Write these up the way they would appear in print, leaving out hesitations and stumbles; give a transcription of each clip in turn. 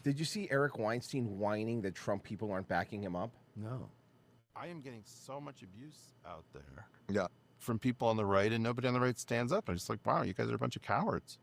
Did you see Eric Weinstein whining that Trump people aren't backing him up? No. I am getting so much abuse out there. Yeah. From people on the right, and nobody on the right stands up. I'm just like, wow, you guys are a bunch of cowards.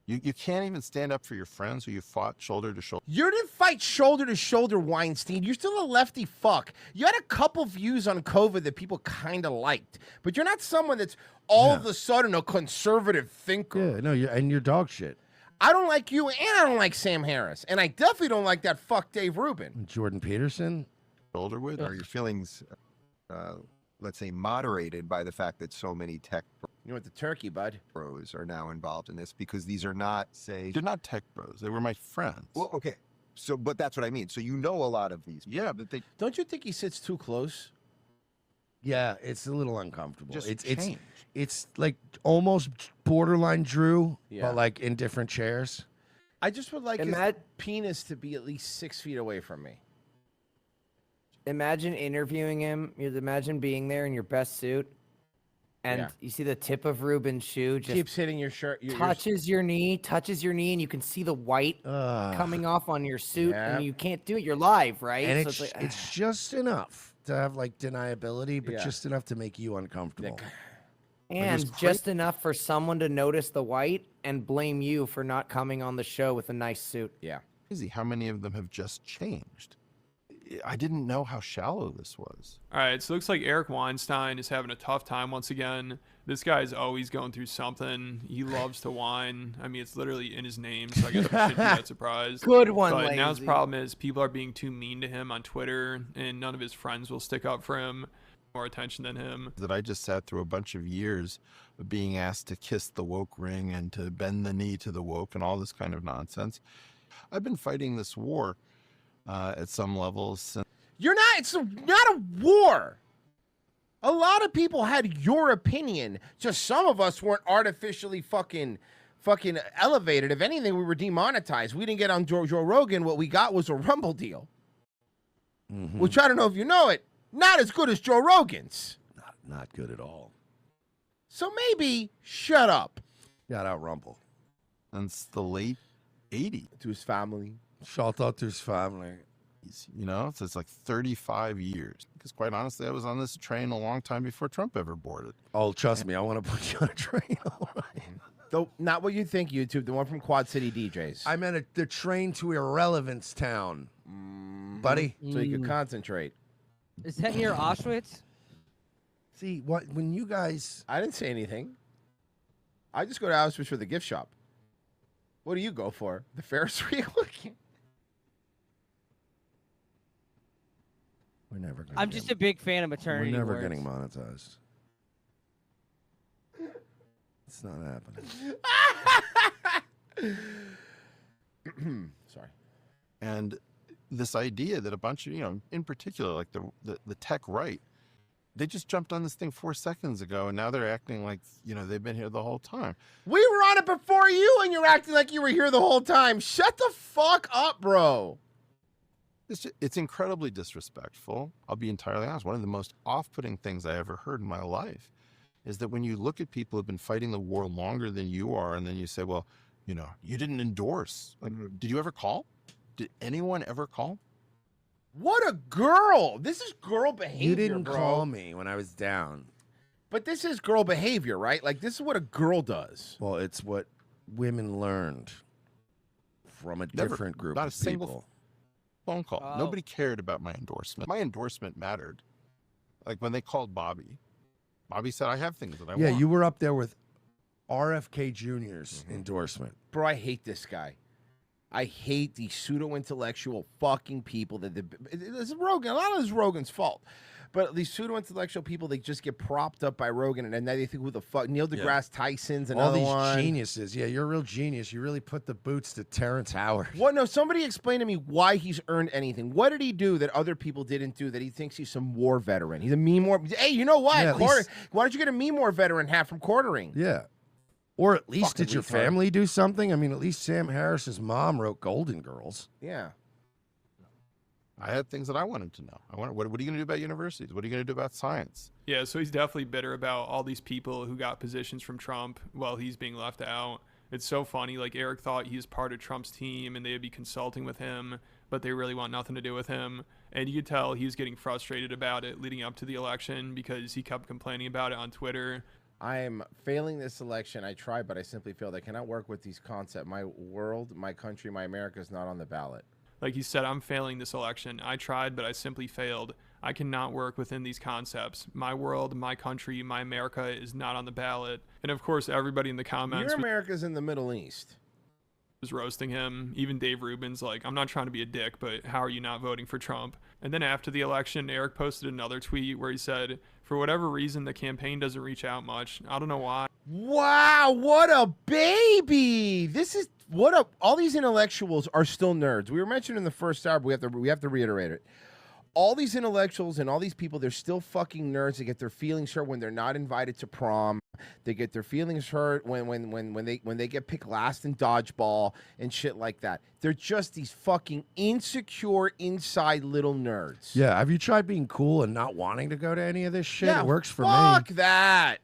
You can't even stand up for your friends who you fought shoulder to shoulder. You didn't fight shoulder to shoulder, Weinstein. You're still a lefty fuck. You had a couple views on COVID that people kind of liked, but you're not someone that's all of a sudden a conservative thinker. Yeah, no, you're dog shit. I don't like you, and I don't like Sam Harris, and I definitely don't like that fuck Dave Rubin. Jordan Peterson? Shoulder with? Are your feelings, let's say, moderated by the fact that so many tech You went to Turkey, bud. bros are now involved in this? Because these are not, say... They're not tech bros. They were my friends. Well, okay. So, but that's what I mean. So you know a lot of these. Yeah, but they... Don't you think he sits too close? Yeah, it's a little uncomfortable. Just It's like almost borderline Drew, Yeah. but like in different chairs. I just would like his penis to be at least 6 feet away from me. Imagine interviewing him. Imagine being there in your best suit, and you see the tip of Ruben's shoe just keeps hitting your shirt. Touches your knee, and you can see the white coming off on your suit, and you can't do it. You're live, right? And So it's just enough to have like deniability, but just enough to make you uncomfortable. And just enough for someone to notice the white and blame you for not coming on the show with a nice suit. Yeah. Crazy how many of them have just changed. I didn't know how shallow this was. All right, so it looks like Eric Weinstein is having a tough time once again. This guy's always going through something. He loves to whine. I mean, it's literally in his name, so I guess we shouldn't be that surprised. Good one, But Lazy. now his problem is people are being too mean to him on Twitter, and none of his friends will stick up for him, more attention than him. That I just sat through a bunch of years of being asked to kiss the woke ring and to bend the knee to the woke and all this kind of nonsense. I've been fighting this war at some levels. You're not. It's not a war. A lot of people had your opinion. Just some of us weren't artificially fucking elevated. If anything, we were demonetized. We didn't get on Joe Rogan. What we got was a Rumble deal, which I don't know if you know it. Not as good as Joe Rogan's. Not good at all. So maybe shut up. Shout out Rumble. Since the late 80s. To his family. Shout out to his family. You know, so it's like 35 years. Because quite honestly, I was on this train a long time before Trump ever boarded. Oh, trust me, I want to put you on a train. All right. Though not what you think, YouTube. The one from Quad City DJs. I meant the train to Irrelevance Town, buddy. So you could concentrate. Is that near Auschwitz? See, when you guys... I didn't say anything. I just go to Auschwitz for the gift shop. What do you go for? The Ferris wheel? We're never gonna I'm just a big fan of maternity We're never wards. getting monetized. It's not happening. Sorry. And this idea that a bunch of, you know, in particular, like the tech right, they just jumped on this thing 4 seconds ago, and now they're acting like, you know, they've been here the whole time. We were on it before you, and you're acting like you were here the whole time. Shut the fuck up, bro. It's incredibly disrespectful. I'll be entirely honest. One of the most off-putting things I ever heard in my life is that when you look at people who've been fighting the war longer than you are, and then you say, well, you know, you didn't endorse. Like, did you ever call? Did anyone ever call? What a girl. This is girl behavior, You didn't bro. call me when I was down. But this is girl behavior, right? Like, this is what a girl does. Well, it's what women learned from a different group not of a single people. phone call. Nobody cared about my endorsement. My endorsement mattered. Like when they called Bobby said, I have things that I want. Yeah, you were up there with RFK Jr.'s endorsement. Bro, I hate this guy. I hate these pseudo-intellectual fucking people that it's Rogan. A lot of this is Rogan's fault. But these pseudo-intellectual people, they just get propped up by Rogan, and then they think, who the fuck? Neil deGrasse Tyson's another All these one. geniuses. Yeah, you're a real genius. You really put the boots to Terrence Howard. What? No, somebody explain to me why he's earned anything. What did he do that other people didn't do that he thinks he's some war veteran? He's a meme war. Hey, you know what? Yeah, Why don't you get a meme war veteran hat from quartering? Yeah. Or at least Fucking did your retard. family do something? I mean, at least Sam Harris's mom wrote Golden Girls. Yeah. I had things that I wanted to know. What are you going to do about universities? What are you going to do about science? Yeah, so he's definitely bitter about all these people who got positions from Trump while he's being left out. It's so funny. Like, Eric thought he was part of Trump's team and they'd be consulting with him, but they really want nothing to do with him. And you could tell he was getting frustrated about it leading up to the election because he kept complaining about it on Twitter. I am failing this election. I tried, but I simply failed. I cannot work with these concepts. My world, my country, my America is not on the ballot. Like he said, I'm failing this election. I tried, but I simply failed. I cannot work within these concepts. My world, my country, my America is not on the ballot. And of course, everybody in the comments Your America's in the Middle East. was roasting him. Even Dave Rubin's like, I'm not trying to be a dick, but how are you not voting for Trump? And then after the election, Eric posted another tweet where he said, for whatever reason, the campaign doesn't reach out much. I don't know why. Wow, what a baby! This is all these intellectuals are still nerds. We were mentioned in the first hour, but we have to reiterate it. All these intellectuals and all these people, they're still fucking nerds. They get their feelings hurt when they're not invited to prom. They get their feelings hurt when they get picked last in dodgeball and shit like that. They're just these fucking insecure inside little nerds. Yeah, have you tried being cool and not wanting to go to any of this shit? Yeah, It works for me. fuck that.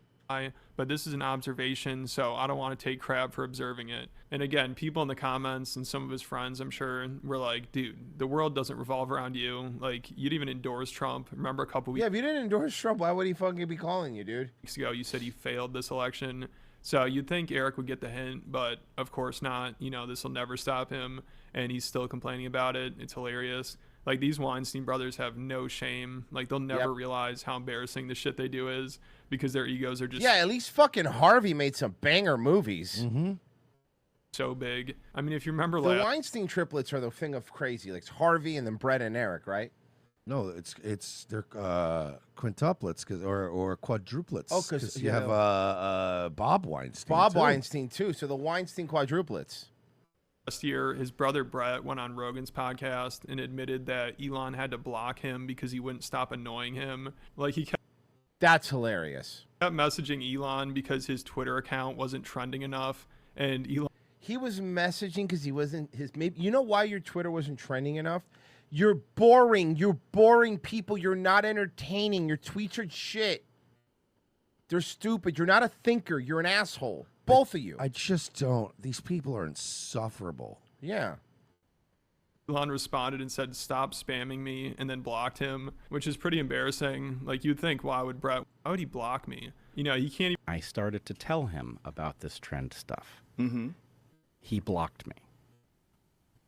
But this is an observation, so I don't want to take crap for observing it. And again, people in the comments and some of his friends, I'm sure, were like, dude, the world doesn't revolve around you. Like, you'd even endorse Trump. Remember a couple weeks Yeah, if you didn't endorse Trump, why would he fucking be calling you, dude? ago, you said he failed this election. So you'd think Eric would get the hint, but of course not. You know, this will never stop him, and he's still complaining about it. It's hilarious. Like, these Weinstein brothers have no shame. Like, they'll never realize how embarrassing the shit they do is because their egos are just at least fucking Harvey made some banger movies. so big. I mean, if you remember The Weinstein triplets are the thing of crazy. Like, it's Harvey and then Brett and Eric, right? No, they're quintuplets or quadruplets. Oh, 'cause, you have Bob Weinstein. Bob too. Weinstein, too. So the Weinstein quadruplets. last year, his brother Brett went on Rogan's podcast and admitted that Elon had to block him because he wouldn't stop annoying him. Like, he kept That's hilarious. messaging Elon because his Twitter account wasn't trending enough, and Elon He was messaging because he wasn't maybe. You know why your Twitter wasn't trending enough? You're boring. You're boring people. You're not entertaining. Your tweets are shit. They're stupid. You're not a thinker. You're an asshole. Both of you. I just don't. These people are insufferable. Yeah. Elon responded and said, stop spamming me, and then blocked him, which is pretty embarrassing. Like, you'd think, why would he block me? You know, he can't even... I started to tell him about this trend stuff. Mm-hmm. He blocked me.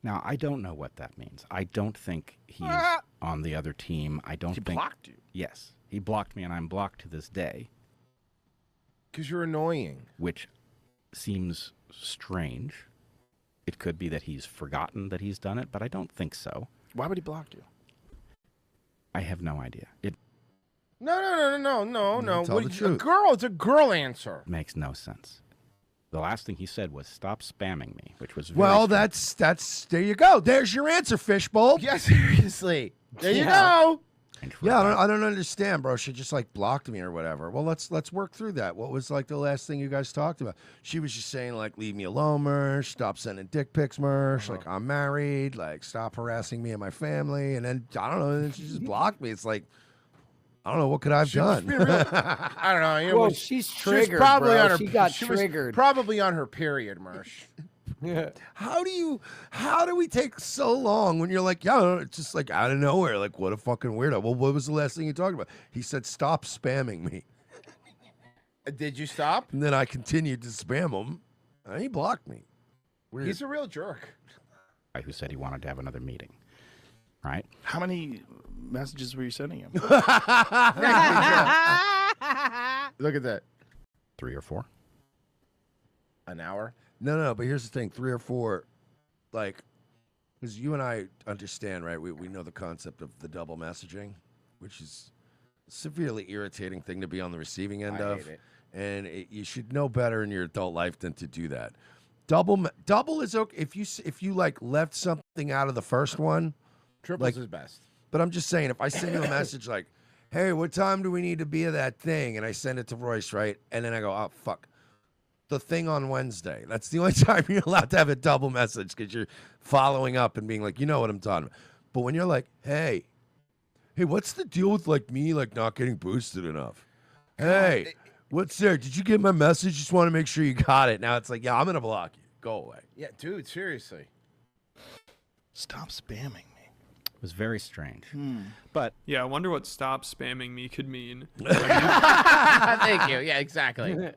Now, I don't know what that means. I don't think he's on the other team. I don't think... He blocked you? Yes. He blocked me, and I'm blocked to this day. Because you're annoying. Which seems strange. It could be that he's forgotten that he's done it, but I don't think so. Why would he block you? I have no idea. It No. Tell the truth. It's a girl answer. makes no sense. The last thing he said was, stop spamming me, which was very Well, strange. that's there you go. There's your answer, Fishbowl. Yeah, seriously. There you go. Yeah, I don't understand, bro. She just like blocked me or whatever. Well, let's work through that. What was like the last thing you guys talked about? She was just saying like, leave me alone, Mersh. Stop sending dick pics, Mersh. Like, I'm married. Like, stop harassing me and my family. And then I don't know. And then she just blocked me. It's like, I don't know. What could I have done? I don't know. You know, Well, she's she was triggered, probably bro. on her. She got she was triggered. probably on her period, Mersh. Yeah. How do we take so long when you're like, yeah, it's just like out of nowhere. Like, what a fucking weirdo. Well, what was the last thing you talked about? He said, stop spamming me. Did you stop? And then I continued to spam him. And he blocked me. Weird. He's a real jerk. Guy who said he wanted to have another meeting. Right? How many messages were you sending him? Look at that. 3 or 4. An hour. No, but here's the thing. 3 or 4, like, because you and I understand, right? We know the concept of the double messaging, which is a severely irritating thing to be on the receiving end of. Hate it. And you should know better in your adult life than to do that. Double is okay. If you like left something out of the first one, Triples is best. but I'm just saying, if I send you a message like, hey, what time do we need to be at that thing? And I send it to Royce, right? And then I go, oh, fuck. The thing on Wednesday. That's the only time you're allowed to have a double message because you're following up and being like, you know what I'm talking about. But when you're like, hey, what's the deal with like me like not getting boosted enough? Hey, What's there? Did you get my message? Just want to make sure you got it. Now it's like, yeah, I'm gonna block you. Go away. Yeah, dude, seriously. Stop spamming me. It was very strange. But yeah, I wonder what "stop spamming me" could mean. Thank you. Yeah, exactly.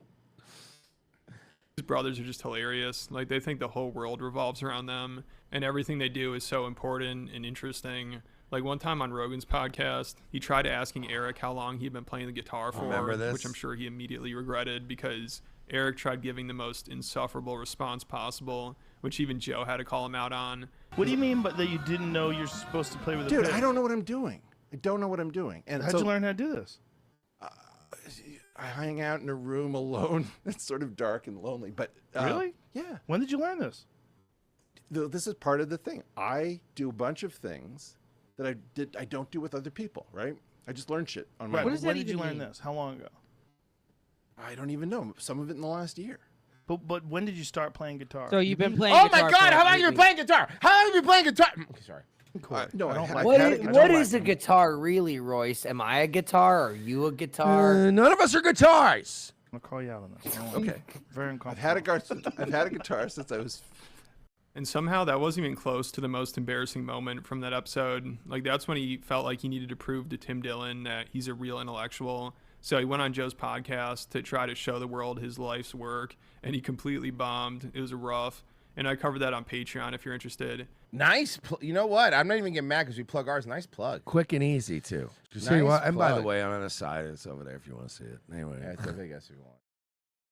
His brothers are just hilarious. Like, they think the whole world revolves around them, and everything they do is so important and interesting. Like, one time on Rogan's podcast, he tried asking Eric how long he'd been playing the guitar for, Remember this? which I'm sure he immediately regretted because Eric tried giving the most insufferable response possible, which even Joe had to call him out on. What do you mean but that you didn't know you're supposed to play with a Dude, pick? I don't know what I'm doing. I don't know what I'm doing. And How'd you learn how to do this? I hang out in a room alone. It's sort of dark and lonely. But Really? Yeah. When did you learn this? This is part of the thing. I do a bunch of things that I don't do with other people, right? I just learn shit on my Right. own. does that When did you even learn mean? this? How long ago? I don't even know. Some of it in the last year. But when did you start playing guitar? So you've been playing Oh guitar my God! for How long like have you 8 been playing guitar? How long have you been playing guitar? Okay, sorry. No, I don't I like What had a is, guitar. what is a guitar really, Royce? Am I a guitar? Are you a guitar? None of us are guitars. I'll call you out on this. Okay. Very I've uncomfortable. had a guitar since I was. And somehow that wasn't even close to the most embarrassing moment from that episode. Like, that's when he felt like he needed to prove to Tim Dillon that he's a real intellectual. So he went on Joe's podcast to try to show the world his life's work, and he completely bombed. It was rough. And I covered that on Patreon if you're interested. Nice. You know what? I'm not even getting mad because we plug ours. Nice plug. Quick and easy too. Just Nice and by the plug. way, on the side, it's over there if you want to see it. Anyway, Yeah, it's I guess if you want.